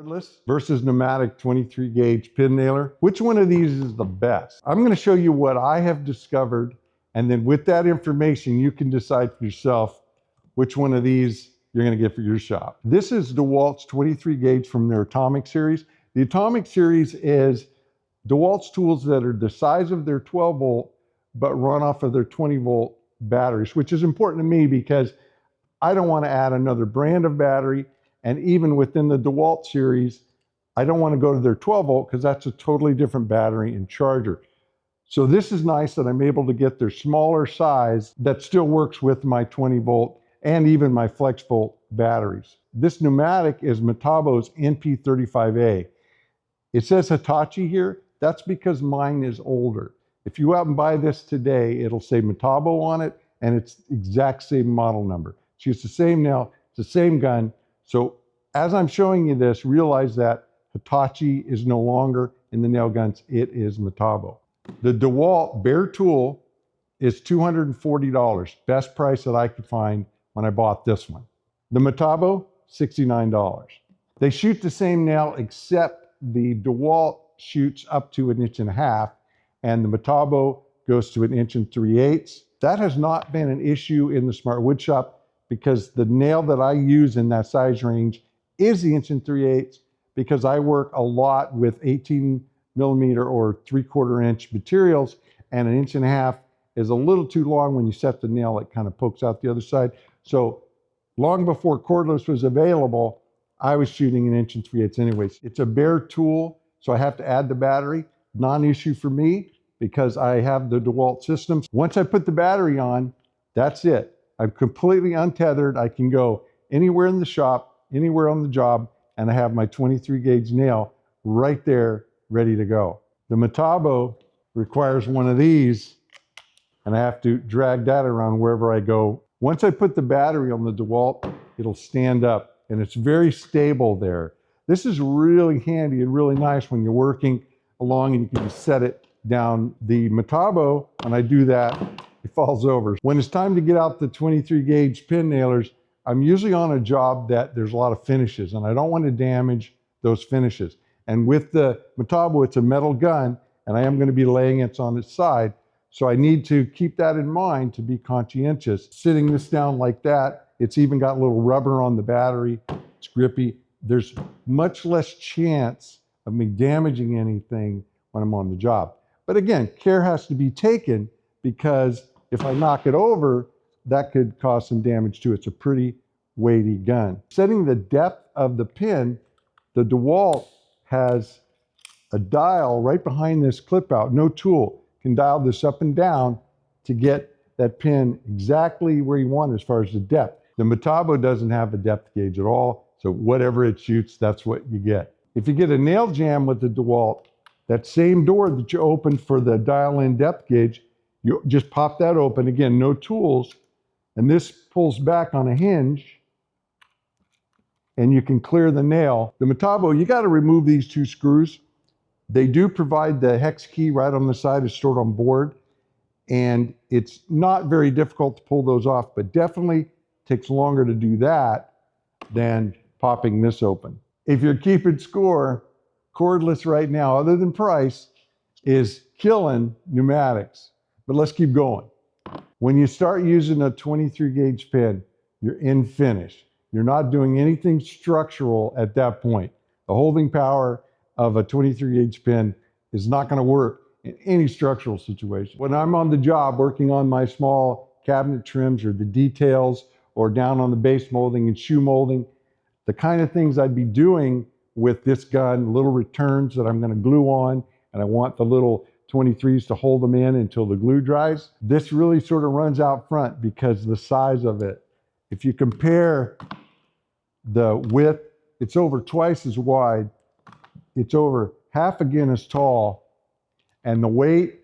Cordless versus pneumatic 23 gauge pin nailer. Which one of these is the best? I'm going to show you what I have discovered, and then with that information you can decide for yourself which one of these you're going to get for your shop. This is Dewalt's 23 gauge from their Atomic series. The Atomic series is Dewalt's tools that are the size of their 12 volt but run off of their 20 volt batteries, which is important to me because I don't want to add another brand of battery. And even within the Dewalt series, I don't want to go to their 12 volt because that's a totally different battery and charger. So this is nice that I'm able to get their smaller size that still works with my 20 volt and even my flex volt batteries. This pneumatic is Metabo's NP35A. It says Hitachi here. That's because mine is older. If you out and buy this today, it'll say Metabo on it and it's the exact same model number. It's the same nail, it's the same gun. So as I'm showing you this, realize that Hitachi is no longer in the nail guns, it is Metabo. The Dewalt bare tool is $240, best price that I could find when I bought this one. The Metabo, $69. They shoot the same nail except the Dewalt shoots up to 1.5 inches and the Metabo goes to 1 3/8 inches. That has not been an issue in the smart wood shop because the nail that I use in that size range is the 1 3/8 inches because I work a lot with 18 millimeter or 3/4 inch materials, and 1.5 inches is a little too long. When you set the nail, it kind of pokes out the other side. So long before cordless was available, I was shooting 1 3/8 inches anyways. It's a bare tool, so I have to add the battery. Non-issue for me because I have the Dewalt systems. Once I put the battery on, that's it. I'm completely untethered. I can go anywhere in the shop, anywhere on the job, and I have my 23 gauge nail right there ready to go. The Metabo requires one of these, and I have to drag that around wherever I go. Once I put the battery on the Dewalt, it'll stand up, and it's very stable there. This is really handy and really nice when you're working along and you can just set it down. The Metabo, when I do that, it falls over. When it's time to get out the 23 gauge pin nailers, I'm usually on a job that there's a lot of finishes and I don't want to damage those finishes. And with the Metabo, it's a metal gun and I am going to be laying it on its side. So I need to keep that in mind to be conscientious. Sitting this down like that, it's even got a little rubber on the battery. It's grippy. There's much less chance of me damaging anything when I'm on the job. But again, care has to be taken because if I knock it over, that could cause some damage too. It's a pretty weighty gun. Setting the depth of the pin, the Dewalt has a dial right behind this clip out. No tool can dial this up and down to get that pin exactly where you want as far as the depth. The Metabo doesn't have a depth gauge at all, so whatever it shoots, that's what you get. If you get a nail jam with the Dewalt, that same door that you opened for the dial-in depth gauge, you just pop that open. Again, no tools. And this pulls back on a hinge and you can clear the nail. The Metabo, you got to remove these 2 screws. They do provide the hex key right on the side, it's stored on board. And it's not very difficult to pull those off, but definitely takes longer to do that than popping this open. If you're keeping score, cordless right now, other than price, is killing pneumatics. But let's keep going. When you start using a 23 gauge pin, you're in finish. You're not doing anything structural at that point. The holding power of a 23 gauge pin is not going to work in any structural situation. When I'm on the job working on my small cabinet trims or the details or down on the base molding and shoe molding, the kind of things I'd be doing with this gun, little returns that I'm going to glue on, and I want the little 23s to hold them in until the glue dries. This really sort of runs out front because the size of it. If you compare the width, it's over twice as wide, it's over half again as tall, and the weight,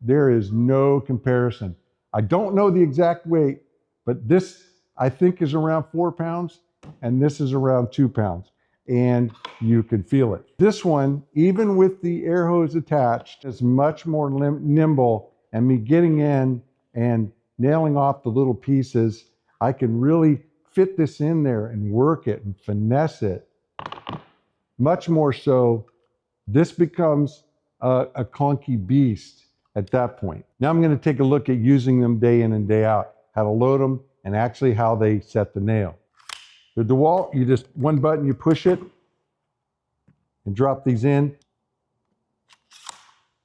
there is no comparison. I don't know the exact weight, but this I think is around 4 pounds, and this is around 2 pounds. And you can feel it. This one, even with the air hose attached, is much more nimble, and me getting in and nailing off the little pieces, I can really fit this in there and work it and finesse it. much more so, this becomes a clunky beast at that point. Now I'm going to take a look at using them day in and day out, how to load them, and actually how they set the nail. The Dewalt, you just, one button, you push it and drop these in.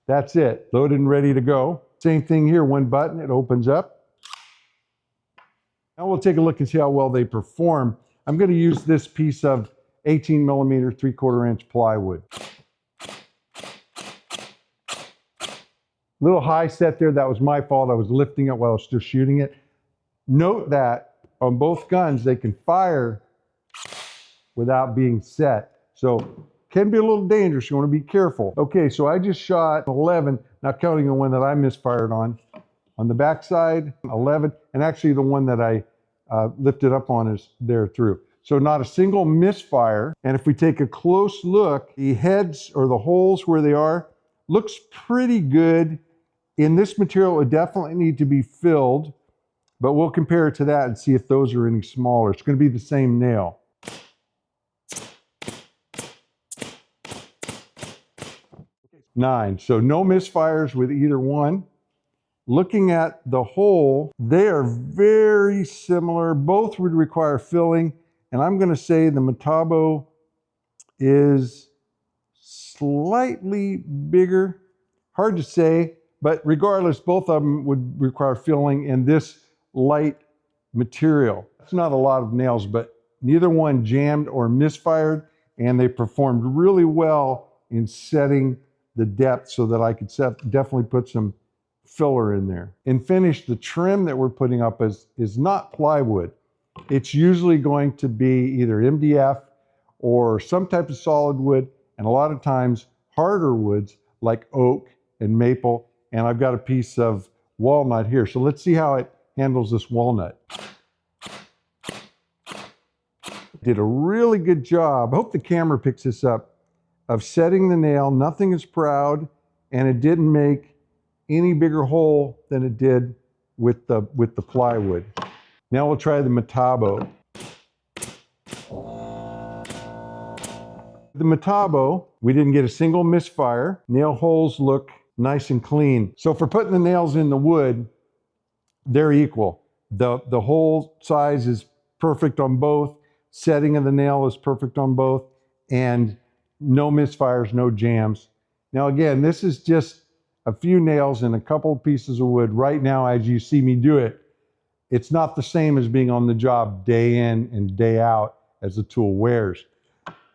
That's it, loaded and ready to go. Same thing here, one button, it opens up. Now we'll take a look and see how well they perform. I'm going to use this piece of 18 millimeter, 3/4 inch plywood. Little high set there, that was my fault. I was lifting it while I was still shooting it. Note that on both guns, they can fire without being set. So can be a little dangerous, you want to be careful. Okay, so I just shot 11, not counting the one that I misfired on. On the back side, 11, and actually the one that I lifted up on is there through. So not a single misfire. And if we take a close look, the heads or the holes where they are, looks pretty good. In this material, it definitely need to be filled, but we'll compare it to that and see if those are any smaller. It's going to be the same nail. Nine, so no misfires with either one. Looking at the hole, they are very similar. Both would require filling, and I'm going to say the Metabo is slightly bigger. Hard to say, but regardless, both of them would require filling in this light material. It's not a lot of nails, but neither one jammed or misfired, and they performed really well in setting the depth so that I could definitely put some filler in there. In finish, the trim that we're putting up is not plywood. It's usually going to be either MDF or some type of solid wood, and a lot of times harder woods like oak and maple, and I've got a piece of walnut here. So let's see how it handles this walnut. Did a really good job. I hope the camera picks this up, of setting the nail. Nothing is proud, and it didn't make any bigger hole than it did with the plywood. Now we'll try the Metabo. The Metabo, we didn't get a single misfire. Nail holes look nice and clean. So for putting the nails in the wood, they're equal. The hole size is perfect on both. Setting of the nail is perfect on both, and no misfires, no jams. Now again, this is just a few nails and a couple of pieces of wood right now as you see me do it. It's not the same as being on the job day in and day out as the tool wears.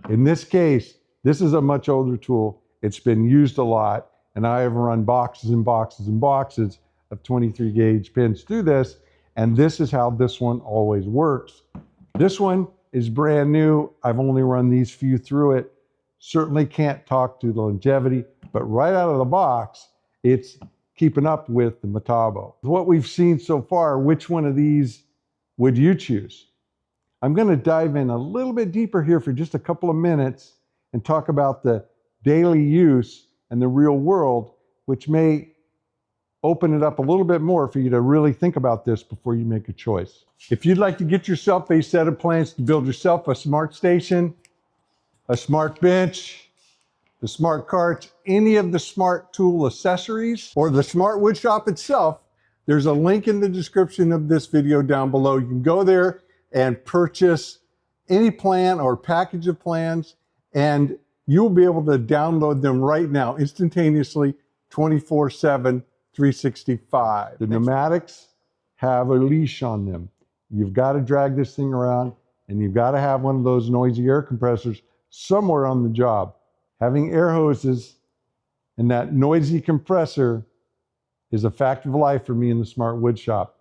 In this case, this is a much older tool. It's been used a lot, and I have run boxes and boxes and boxes of 23 gauge pins through this, and this is how this one always works. This one is brand new. I've only run these few through it. Certainly can't talk to the longevity, but right out of the box, it's keeping up with the Metabo. What we've seen so far, which one of these would you choose? I'm going to dive in a little bit deeper here for just a couple of minutes and talk about the daily use and the real world, which may open it up a little bit more for you to really think about this before you make a choice. If you'd like to get yourself a set of plans to build yourself a smart station, a smart bench, the smart carts, any of the smart tool accessories, or the smart wood shop itself, there's a link in the description of this video down below. You can go there and purchase any plan or package of plans, and you'll be able to download them right now, instantaneously, 24/7, 365. The pneumatics have a leash on them. You've got to drag this thing around, and you've got to have one of those noisy air compressors somewhere on the job. Having air hoses and that noisy compressor is a fact of life for me in the smart wood shop.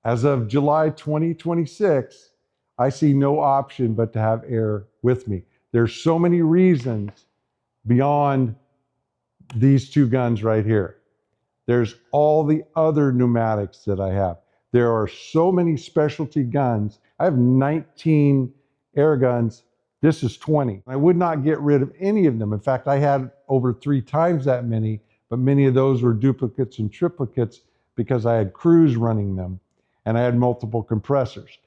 As of July 2026, I see no option but to have air with me. There's so many reasons beyond these two guns right here. There's all the other pneumatics that I have. There are so many specialty guns. I have 19 air guns. This is 20. I would not get rid of any of them. In fact, I had over 3 times that many, but many of those were duplicates and triplicates because I had crews running them and I had multiple compressors.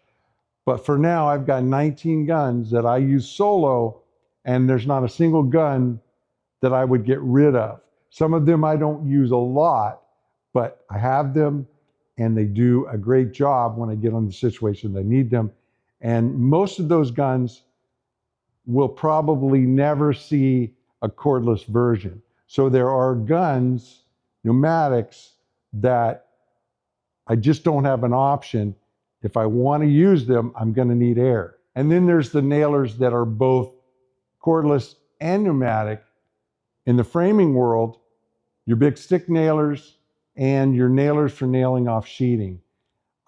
But for now, I've got 19 guns that I use solo, and there's not a single gun that I would get rid of. Some of them I don't use a lot, but I have them and they do a great job when I get on the situation they need them. And most of those guns will probably never see a cordless version. So there are guns, pneumatics, that I just don't have an option. If I want to use them, I'm going to need air. And then there's the nailers that are both cordless and pneumatic. In the framing world, your big stick nailers and your nailers for nailing off sheeting.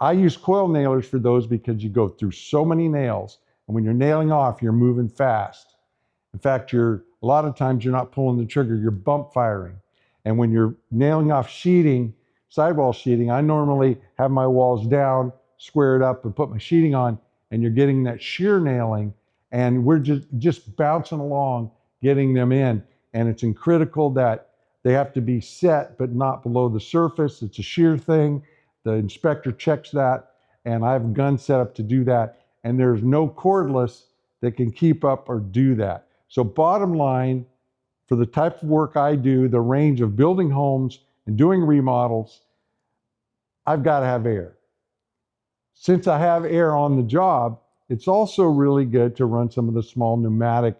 I use coil nailers for those because you go through so many nails, and when you're nailing off, you're moving fast. In fact, a lot of times you're not pulling the trigger, you're bump firing. And when you're nailing off sheeting, sidewall sheeting, I normally have my walls down, square it up, and put my sheeting on, and you're getting that shear nailing, and we're just bouncing along, getting them in. And it's critical that they have to be set, but not below the surface. It's a shear thing. The inspector checks that, and I have a gun set up to do that. And there's no cordless that can keep up or do that. So bottom line, for the type of work I do, the range of building homes and doing remodels, I've got to have air. Since I have air on the job, it's also really good to run some of the small pneumatic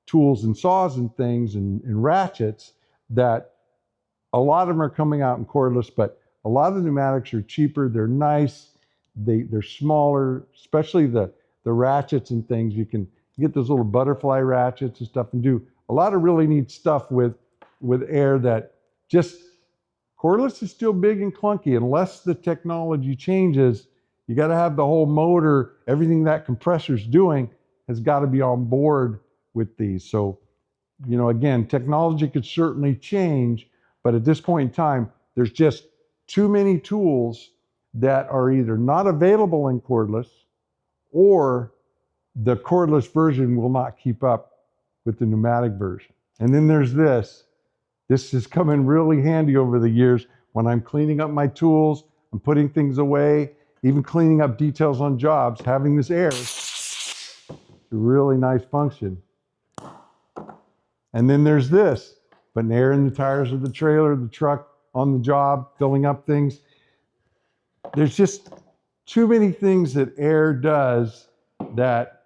tools and saws and things and ratchets that a lot of them are coming out in cordless, but a lot of the pneumatics are cheaper. They're nice. They're smaller, especially the ratchets and things. You can get those little butterfly ratchets and stuff and do a lot of really neat stuff with air that just, cordless is still big and clunky. Unless the technology changes, you got to have the whole motor, everything that compressor's doing has got to be on board with these. So, again, technology could certainly change, but at this point in time, there's just too many tools that are either not available in cordless, or the cordless version will not keep up with the pneumatic version. And then there's this. This has come in really handy over the years when I'm cleaning up my tools, I'm putting things away, even cleaning up details on jobs. Having this air is a really nice function. And then there's this, putting air in the tires of the trailer, the truck, on the job, filling up things. There's just too many things that air does that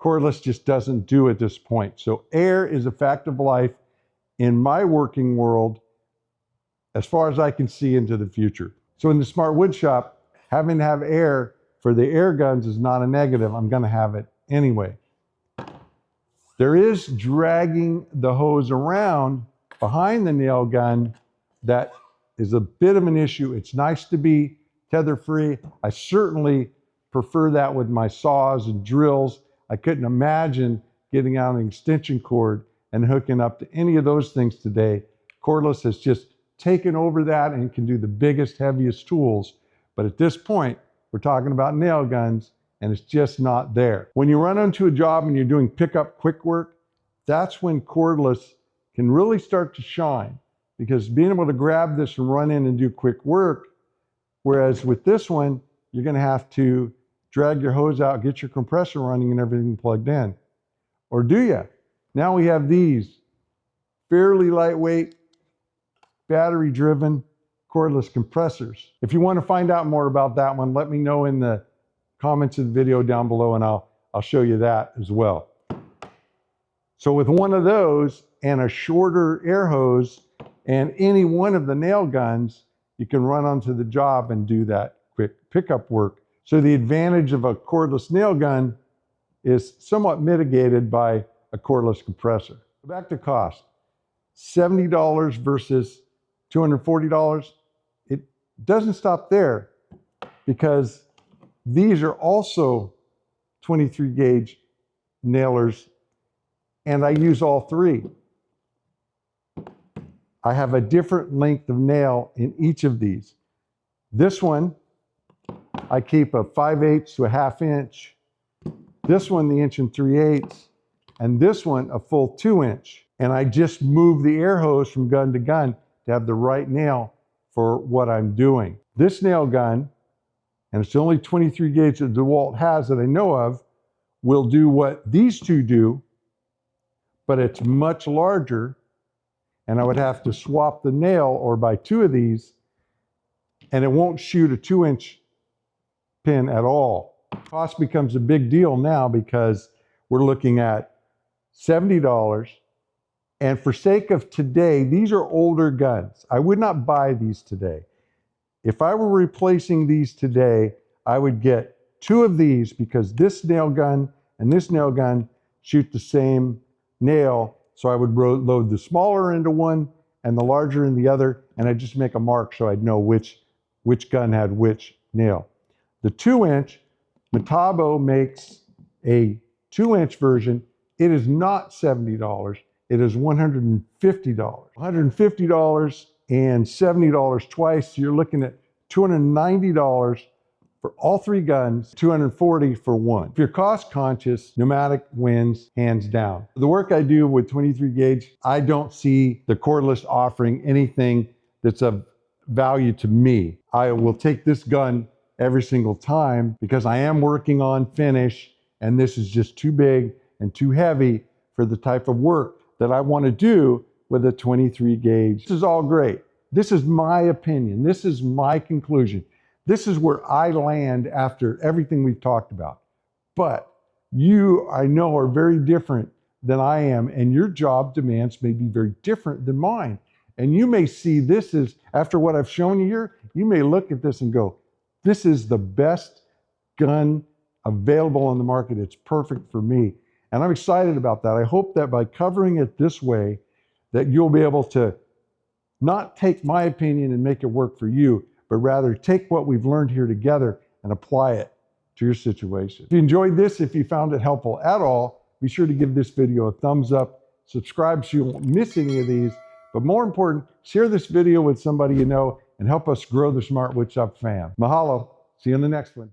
cordless just doesn't do at this point. So air is a fact of life in my working world as far as I can see into the future. So in the smart wood shop, having to have air for the air guns is not a negative. I'm going to have it anyway. There is dragging the hose around behind the nail gun that is a bit of an issue. It's nice to be tether free. I certainly prefer that with my saws and drills. I couldn't imagine getting out an extension cord and hooking up to any of those things today. Cordless has just taken over that and can do the biggest, heaviest tools. But at this point, we're talking about nail guns, and it's just not there. When you run onto a job and you're doing pickup quick work, that's when cordless can really start to shine, because being able to grab this and run in and do quick work, whereas with this one, you're going to have to drag your hose out, get your compressor running and everything plugged in. Or do you? Now we have these fairly lightweight, battery-driven cordless compressors. If you want to find out more about that one, let me know in the comments of the video down below, and I'll show you that as well. So with one of those and a shorter air hose and any one of the nail guns, you can run onto the job and do that quick pickup work. So the advantage of a cordless nail gun is somewhat mitigated by a cordless compressor. Back to cost. $70 versus $240. It doesn't stop there, because these are also 23 gauge nailers, and I use all three. I have a different length of nail in each of these. This one, I keep a 5/8 to a 1/2 inch. This one, the 1 3/8, and this one, a full 2 inch. And I just move the air hose from gun to gun to have the right nail for what I'm doing. This nail gun, and it's the only 23 gauge that Dewalt has that I know of, will do what these two do but it's much larger, and I would have to swap the nail or buy 2 of these, and it won't shoot a 2-inch pin at all. Cost becomes a big deal now because we're looking at $70. And for sake of today, these are older guns. I would not buy these today. If I were replacing these today, I would get 2 of these because this nail gun and this nail gun shoot the same nail. So I would load the smaller into one and the larger in the other, and I'd just make a mark so I'd know which gun had which nail. The 2-inch, Metabo makes a 2-inch version. It is not $70. It is $150. $150 and $70 twice. So you're looking at $290 for all 3 guns, $240 for one. If you're cost conscious, pneumatic wins hands down. The work I do with 23 gauge, I don't see the cordless offering anything that's of value to me. I will take this gun every single time because I am working on finish, and this is just too big and too heavy for the type of work that I want to do with a 23 gauge. This is all great. This is my opinion. This is my conclusion. This is where I land after everything we've talked about. But you, I know, are very different than I am, and your job demands may be very different than mine. And you may see this as, after what I've shown you here, you may look at this and go, this is the best gun available on the market. It's perfect for me. And I'm excited about that. I hope that by covering it this way, that you'll be able to not take my opinion and make it work for you, but rather take what we've learned here together and apply it to your situation. If you enjoyed this, if you found it helpful at all, be sure to give this video a thumbs up, subscribe so you won't miss any of these, but more important, share this video with somebody you know and help us grow the Smart Woodshop fam. Mahalo. See you in the next one.